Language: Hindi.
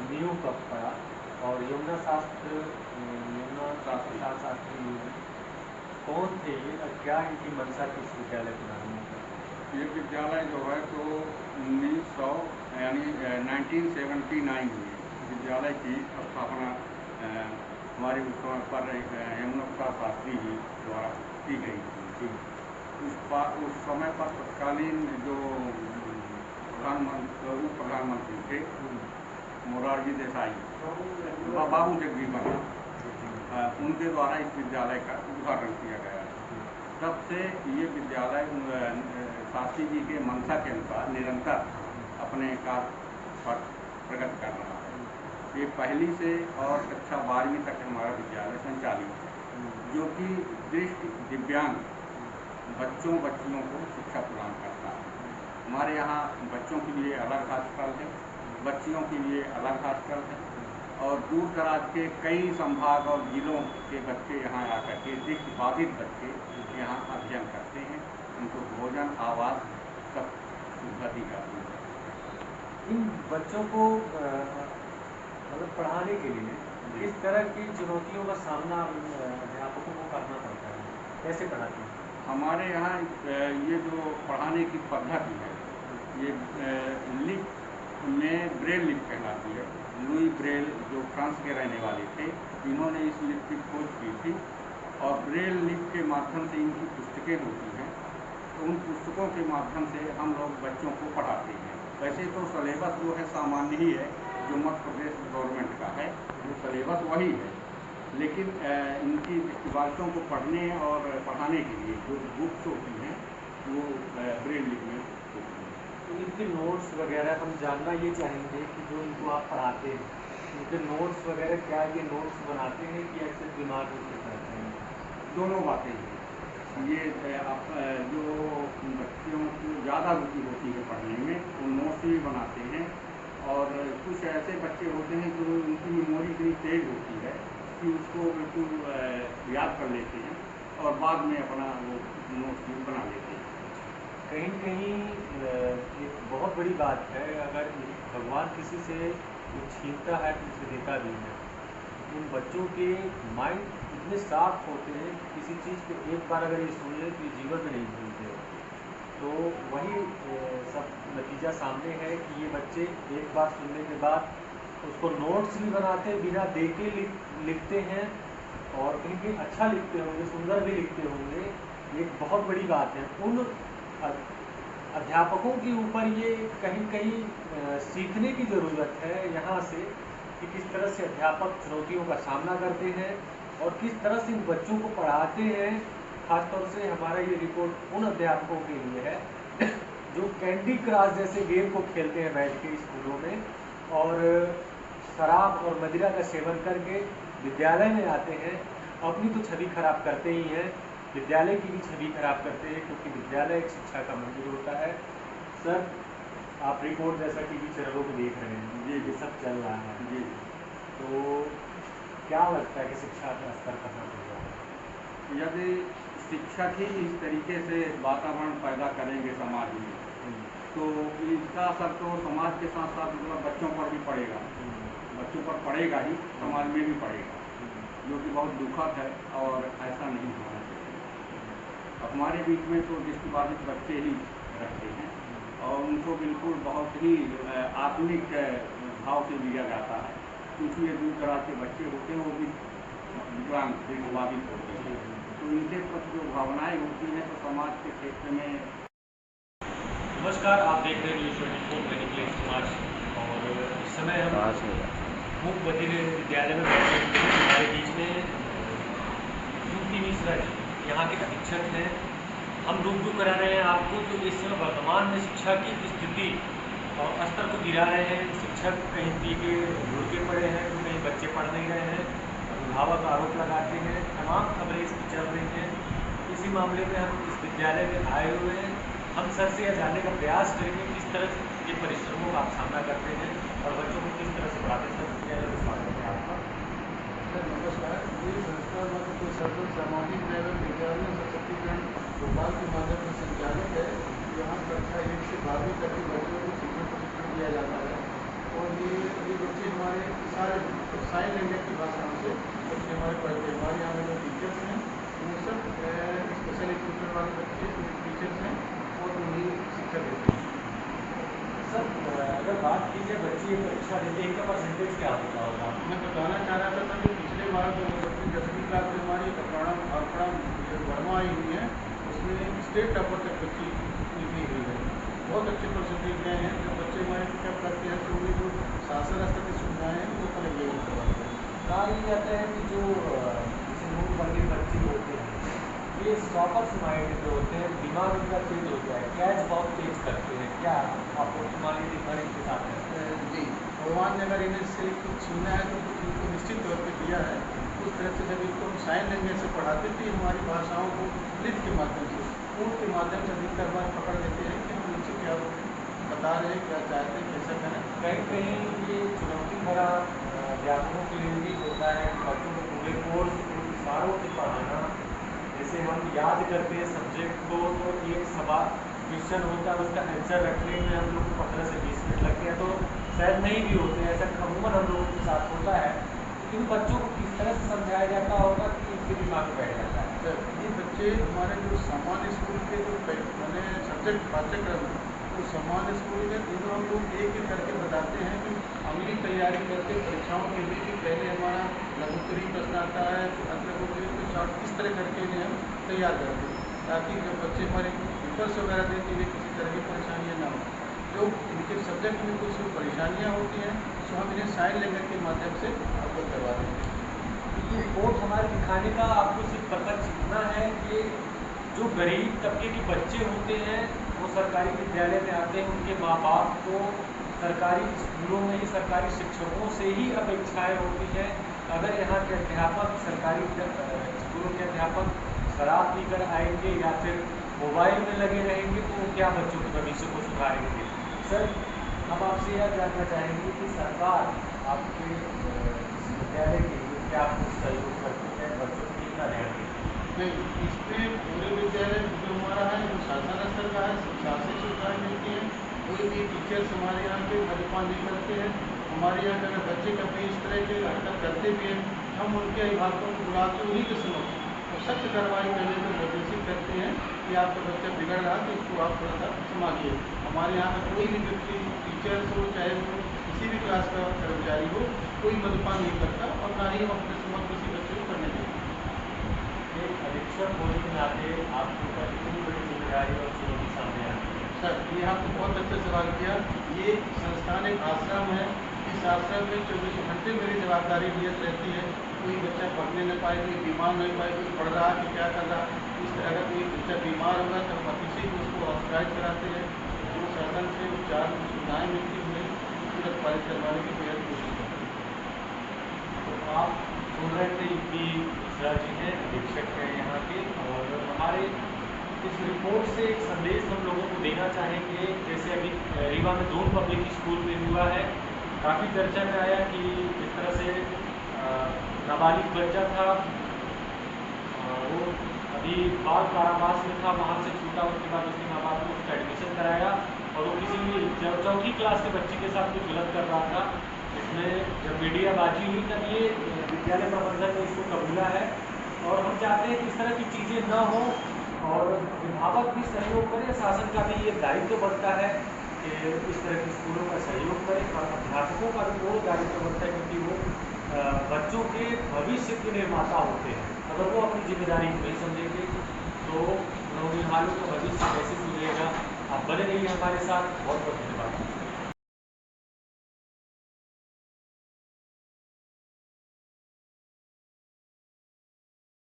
नींव कब पड़ा और यमुना शास्त्री कौन थे ये और क्या इनकी मंशा थी इस विद्यालय के बनाने की? ये विद्यालय जो है तो 1900 यानी 1979 में विद्यालय की स्थापना हमारे उस समय पर यमुना प्रसाद शास्त्री जी द्वारा की गई थी। उस समय पर तत्कालीन जो उप प्रधानमंत्री थे मोरारजी देसाई, बाबू जगजीवन राम, उनके द्वारा इस विद्यालय का उद्घाटन किया गया। तब से ये विद्यालय शास्त्री जी के मंशा के अनुसार निरंतर अपने कार्य पर प्रगति कर रहा है। ये पहली से और कक्षा 12वीं तक हमारा विद्यालय संचालित है, जो कि दृष्टि दिव्यांग बच्चों बच्चियों को शिक्षा प्रदान करता है। हमारे यहाँ बच्चों के लिए अलग हॉस्टल है, बच्चियों के लिए अलग हॉस्टल है और दूर दराज के कई संभाग और जिलों के बच्चे यहाँ आकर के दृष्टि बाधित बच्चे यहाँ अध्ययन करते हैं। उनको भोजन आवास सब सुविधा दी जाती है। इन बच्चों को मतलब पढ़ाने के लिए किस तरह की चुनौतियों का सामना अध्यापकों को करना पड़ता है? कैसे पढ़ाते हैं? हमारे यहाँ ये जो पढ़ाने की पद्धति है, ये लिप में ब्रेल लिप कहलाती है। लुई ब्रेल जो फ्रांस के रहने वाले थे, इन्होंने इस लिप की खोज की थी और ब्रेल लिप के माध्यम से इनकी पुस्तकें होती हैं, तो उन पुस्तकों के माध्यम से हम लोग बच्चों को पढ़ाते हैं। वैसे तो सलेबस जो है सामान्य ही है, जो मध्य प्रदेश गवर्नमेंट का है, वो सलेबस वही है, लेकिन इनकी दृष्टिबाधितों को पढ़ने और पढ़ाने के लिए जो बुक्स होती हैं वो ब्रेल लिप में होती हैं। तो इनके नोट्स वगैरह हम जानना ये चाहेंगे कि जो इनको आप पढ़ाते हैं इनके नोट्स वगैरह क्या ये नोट्स बनाते हैं कि ऐसे दिमाग में करते हैं? दोनों बातें हैं। ये जो बच्चों को ज़्यादा रुचि होती है पढ़ने में, वो नोट्स भी बनाते हैं और कुछ ऐसे बच्चे होते हैं जो उनकी मेमोरी इतनी तेज होती है कि उसको बिल्कुल याद कर लेते हैं और बाद में अपना वो नोट्स भी बना लेते हैं। कहीं कहीं एक बहुत बड़ी बात है, अगर भगवान किसी से कुछ छीनता है तो उसे देता भी है। उन बच्चों के माइंड इतने साफ होते हैं कि किसी चीज़ को एक बार अगर ये सुन लें तो ये जीवन में नहीं भूलते। तो वही सब नतीजा सामने है कि ये बच्चे एक बार सुनने के बाद उसको नोट्स भी बनाते हैं, बिना देखे लिखते हैं और कहीं कहीं अच्छा लिखते होंगे, सुंदर भी लिखते होंगे। ये एक बहुत बड़ी बात है। उन अध्यापकों के ऊपर ये कहीं कहीं सीखने की ज़रूरत है यहाँ से कि किस तरह से अध्यापक चुनौतियों का सामना करते हैं और किस तरह से इन बच्चों को पढ़ाते हैं। खासतौर से हमारा ये रिपोर्ट उन अध्यापकों के लिए है जो कैंडी क्रश जैसे गेम को खेलते हैं बैठ के स्कूलों में और शराब और मदिरा का सेवन करके विद्यालय में आते हैं। अपनी तो छवि खराब करते ही हैं, विद्यालय की भी छवि खराब करते हैं, क्योंकि विद्यालय एक शिक्षा का मंदिर होता है। सर, आप रिपोर्ट जैसा टीवी चैनलों को देख रहे हैं, ये सब चल रहा है जी, तो क्या लगता है कि शिक्षा का स्तर कहाँ पर जाए? यदि शिक्षक ही इस तरीके से वातावरण पैदा करेंगे समाज में, तो इसका असर तो समाज के साथ साथ मतलब बच्चों पर भी पड़ेगा। बच्चों पर पड़ेगा ही, समाज में भी पड़ेगा, जो कि बहुत दुखद है और ऐसा नहीं होना चाहिए। हमारे बीच में तो दृष्टिबाधित बच्चे ही रहते हैं और उनको बिल्कुल बहुत ही आत्मिक भाव से लिया जाता है, क्योंकि ये दूर दराज के बच्चे होते हैं, वो भी विकलांग दृष्टिबाधित होते हैं, तो इनके प्रति जो भावनाएं होती हैं तो समाज के क्षेत्र में। नमस्कार, आप देख रहे हैं न्यूज़ 24 दैनिक समाज और इस समय हम मुख्य बधिर विद्यालय में बैठे हुए हैं। हमारे बीच में श्रुति मिश्रा जी यहाँ के अधीक्षक हैं। हम रूबरू करा रहे हैं आपको जो इस समय वर्तमान में शिक्षा की स्थिति और स्तर को गिरा रहे हैं। शिक्षक कहीं पी के रुड़ के पड़े हैं, तो कहीं बच्चे पढ़ नहीं रहे हैं, अभिभावक आरोप लगाते हैं, तमाम खबरें इसकी चल रही हैं। इसी मामले में हम इस विद्यालय में आए हुए हैं। हम सर से यह जानने का प्रयास करेंगे किस तरह से ये परिश्रमों का आप सामना करते हैं और बच्चों को किस तरह से पढ़ाते हैं। सर, विद्यालय में स्वागत है आपका। सर, नमस्कार। ये संस्था मध्य प्रदेश सामाजिक न्याय एवं विद्यालय सशक्तिकरण भोपाल के माध्यम से संचालित है। यहाँ कक्षा 1 से 12वीं तक के बच्चों को शिक्षण प्रशिक्षण दिया जाता है और ये बच्चे हमारे सारे साइन लैंग्वेज की भाषाओं से बच्चे हमारे पढ़ते हैं। हमारे यहाँ जो टीचर्स हैं वो सब स्पेशल एजुकेशन वाले बच्चे टीचर्स हैं और उन्हीं शिक्षा देते हैं। सर, अगर बात की जाए बच्चे ये परीक्षा देते हैं, इनका परसेंटेज क्या होता होगा? मैं बताना चाह रहा था कि पिछले बार जो 10वीं क्लास में हमारी अपर्णा वर्मा आई हुई है, उसमें स्टेट टॉपर तक बच्ची निकली हुई है। बहुत अच्छे परसेंटेज गए हैं। जब बच्चे हमारे क्या करते हैं तो उन्हें जो शासन स्तर की सुविधाएँ हैं वो कलेक्ट लेवल करवाते हैं। कहा ये जाता है कि जो जैसे नोटबंदी बच्चे होते हैं ये टॉपर्स माइंड के होते हैं, दिमाग इनका तेज होता है, कैच बहुत तेज करते हैं। क्या आप मान लीजिए घर इनके साथ है? जी, भगवान ने अगर इन्हें से कुछ छीना है तो कुछ इनको निश्चित तौर पर दिया है। उस तरह से जब इनको हम साइन लैंग्वेज से पढ़ाते थे हमारी भाषाओं को नृत्य के माध्यम से ऊँट के माध्यम से अधिकतर बार पकड़ लेते हैं कि हम उनसे क्या बता रहे हैं, क्या चाहते हैं, कैसा करें। कहीं कहीं ये चुनौती भरा अध्यापकों के लिए भी होता है कि बच्चों को पूरे कोर्स को इशारों से पढ़ाना। जैसे हम याद करते हैं सब्जेक्ट को तो एक सवाल क्वेश्चन होता है, उसका आंसर रखने में हम लोग को 15 से 20 मिनट लगते हैं, तो शायद नहीं भी होते हैं। ऐसा अमूमन हम लोगों के साथ होता है। लेकिन बच्चों को किस तरह से समझाया जाता होगा कि इनके दिमाग में बैठ जाता है? ये बच्चे हमारे जो सामान्य स्कूल के जो मैंने सब्जेक्ट पाठ्यक्रम तो सामान्य स्कूल में तीनों हम लोग एक एक करके बताते हैं कि अगली तैयारी करके परीक्षाओं के लिए भी पहले हमारा लघुत्तरीय प्रश्न आता है, अंतर्गोत्तरीय तो शॉर्ट किस तरह करके इन्हें हम तैयार करते हैं ताकि जब बच्चे हमारे पेपर्स वगैरह देते हैं किसी तरह की परेशानियाँ ना हो। जो इनके सब्जेक्ट में कुछ परेशानियाँ होती हैं तो हम इन्हें साइन लैंग्वेज के माध्यम से अवगत करवा देते हैं। ये रिपोर्ट हमारे दिखाने का आपको सिर्फ पर्पज इतना है कि जो गरीब तबके के बच्चे होते हैं वो सरकारी विद्यालय में आते हैं, उनके माँ बाप को सरकारी स्कूलों में ही सरकारी शिक्षकों से ही अपेक्षाएं होती हैं। अगर यहाँ के अध्यापक सरकारी स्कूलों के अध्यापक शराब पीकर आएंगे या फिर मोबाइल में लगे रहेंगे तो क्या बच्चों के भविष्य को सुधारेंगे? सर, हम आपसे यह जानना चाहेंगे कि सरकार आपके विद्यालय के लिए क्या आपको सहयोग करती है, बच्चों को कितना ध्यान देती है? नहीं, इसमें पूरे विद्यालय जो हमारा है वो शासन स्तर का है, शासनिक सुविधाएँ मिलती हैं। कोई भी टीचर्स हमारे यहाँ पे मद्यपान नहीं करते हैं। हमारे यहाँ अगर बच्चे कभी इस तरह के हरकत करते भी हैं हम उनके अभिभावकों को बुलाते उन्हीं के समक्ष और सख्त कार्रवाई करने को निर्देशित करते हैं कि आपका बच्चा बिगड़ रहा तो इसको आप थोड़ा सा संभालिए। हमारे यहाँ पर कोई भी व्यक्ति टीचर्स हो चाहे वो किसी भी क्लास का कर्मचारी हो कोई मद्यपान नहीं करता और ना ही हम अपने समक्ष किसी बच्चे को करने देते। एक अधीक्षक होने के नाते आपके ऊपर इतनी बड़ी जिम्मेदारी और चुनौती सामने आती है। सर, ये आपने बहुत अच्छा सवाल किया। ये संस्थान एक आश्रम है। इस आश्रम में 24 घंटे मेरी जवाबदारी नियत रहती है। कोई बच्चा पढ़ने न पाए, कोई बीमार नहीं पाए, कोई पढ़ रहा कि क्या कर रहा। इस तरह अगर कोई बच्चा बीमार होगा तो हम अतिशय उसको हॉस्पिटलाइज कराते हैं। जो शासन से उपचार सुविधाएँ मिलती हुई तुरंत पारित करवाने की बेहद कोशिश करते हैं। तो आप सुन रहे थे कि मिश्रा जी हैं, अधीक्षक हैं यहाँ के, और हमारे इस रिपोर्ट से एक संदेश हम लोगों को देना चाहेंगे। जैसे अभी रीवा में दून पब्लिक स्कूल में हुआ है, काफ़ी चर्चा में आया कि जिस तरह से नाबालिग बच्चा था वो अभी बाल कारावास में था, वहाँ से छूटा, उसके बाद उसके माँ बाप ने उसका एडमिशन कराया और वो किसी चौथी क्लास के बच्चे के साथ कुछ गलत कर रहा था। इसमें जब मीडियाबाजी हुई तब ये विद्यालय प्रबंधन ने इसको कबूला है और हम चाहते हैं कि इस तरह की चीज़ें न हो और अभिभावक भी सहयोग करें। शासन का भी ये दायित्व बनता है कि इस तरह के स्कूलों का सहयोग करें और अध्यापकों का भी वो दायित्व बनता है क्योंकि वो बच्चों के भविष्य के निर्माता होते हैं। अगर वो अपनी जिम्मेदारी को नहीं समझेंगे तो नौनिहालों का भविष्य कैसे सुधरेगा? आप बने रहिए हमारे साथ। बहुत बहुत धन्यवाद।